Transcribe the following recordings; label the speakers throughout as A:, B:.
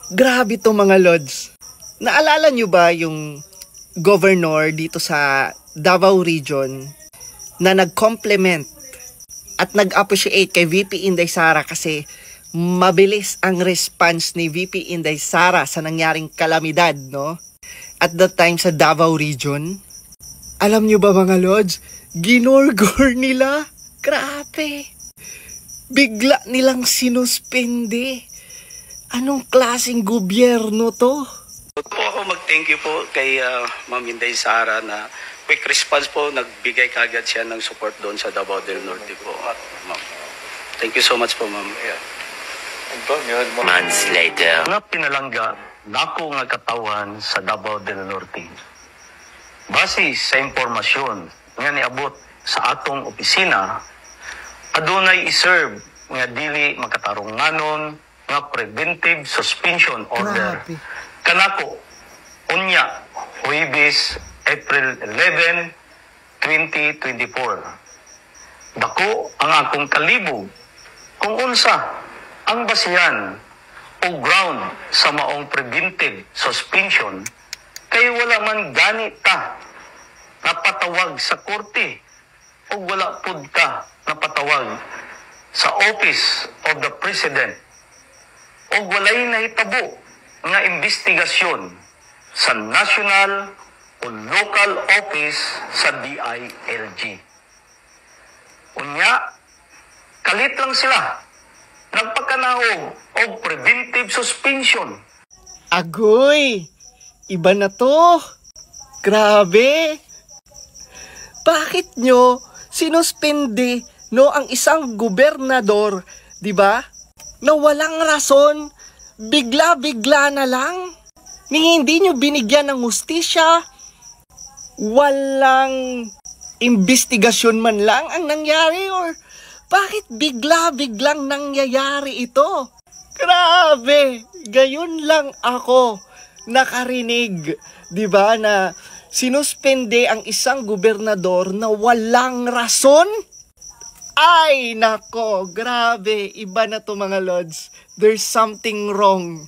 A: Grabe to mga lods. Naalala nyo ba yung governor dito sa Davao Region na nag-compliment at nag-appreciate kay VP Inday Sara kasi mabilis ang response ni VP Inday Sara sa nangyaring kalamidad, no? At that time sa Davao Region. Alam nyo ba mga lods, ginorgor nila. Grabe. Bigla nilang sinuspende. Anong klaseng gobyerno to?
B: Po ako mag-thank you po kay Ma'am Inday Sara na quick response po, nagbigay kagad siya ng support doon sa Davao del Norte po. Ma'am. Thank you so much po, Ma'am.
C: Months later. Nga pinalangga, dako nga katawan sa Davao del Norte. Base sa impormasyon nga niabot sa atong opisina, adunay iserve nga dili makatarunganon nga preventive suspension order.
A: Grabe.
C: Kanako, unya, Huwebes, April 11, 2024. Dako ang akong kalibog kung unsa ang basihan o ground sa maong preventive suspension kay wala man gani ta napatawag sa korte o wala pud ka napatawag sa Office of the President o walay nahitabo nga investigasyon sa national o local office sa DILG. Unya, kalit lang sila nagpakanaog o preventive suspension.
A: Agoy! Iba na to. Grabe. Bakit nyo sinuspende no ang isang gobernador, di ba? Na walang rason, bigla-bigla na lang. Ni hindi nyo binigyan ng hustisya, walang investigasyon man lang ang nangyari or bakit bigla-biglang nangyayari ito? Grabe! Gayon lang ako nakarinig, di ba, na sinuspende ang isang gobernador na walang rason? Ay, nako, grabe. Iba na to mga lods. There's something wrong.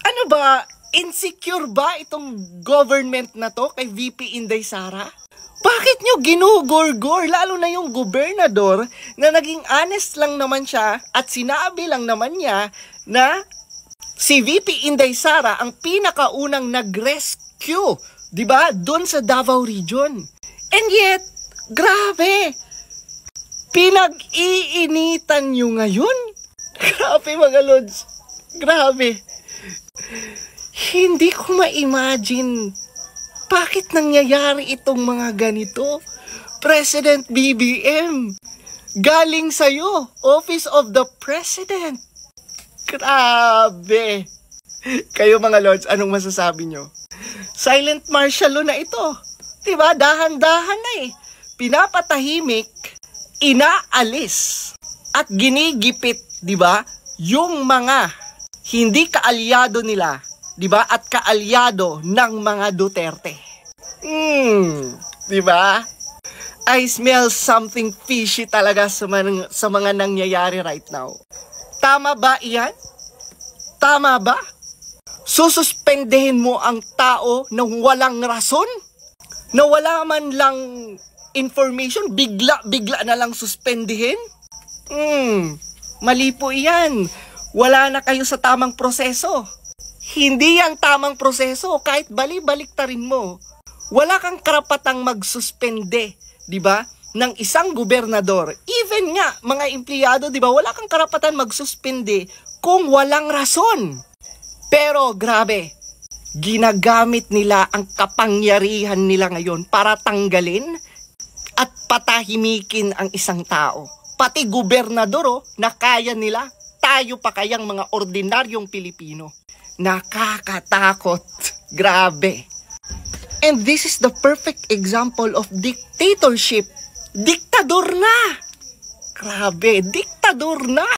A: Ano ba? Insecure ba itong government na to kay VP Inday Sara? Bakit nyo ginugor-gor? Lalo na yung gobernador na naging honest lang naman siya at sinabi lang naman niya na si VP Inday Sara ang pinakaunang nag-rescue, di ba? Doon sa Davao Region. And yet, grabe! Pinag-iinitan nyo ngayon? Grabe mga lods. Grabe. Hindi ko ma-imagine bakit nangyayari itong mga ganito. President BBM, galing sa'yo, Office of the President. Grabe. Kayo mga lods, anong masasabi nyo? Silent martial law na ito. Diba? Dahan-dahan na eh. Pinapatahimik, inaalis at ginigipit, di ba, yung mga hindi kaalyado nila, di ba, at kaalyado ng mga Duterte. Di ba? I smell something fishy talaga sa mga nangyayari right now. Tama ba iyan? Tama ba? Sususpendehin mo ang tao na walang rason? Na wala man lang information, bigla na lang suspendihin? Mali po iyan. Wala na kayo sa tamang proseso. Hindi ang tamang proseso, kahit bali-baliktarin mo. Wala kang karapatang magsuspende, di ba? Ng isang gobernador. Even nga, mga empleyado, di ba? Wala kang karapatan magsuspende kung walang rason. Pero grabe, ginagamit nila ang kapangyarihan nila ngayon para tanggalin at patahimikin ang isang tao. Pati gobernador, na kaya nila, tayo pa kayang mga ordinaryong Pilipino. Nakakatakot. Grabe. And this is the perfect example of dictatorship. Diktador na. Grabe, diktador na.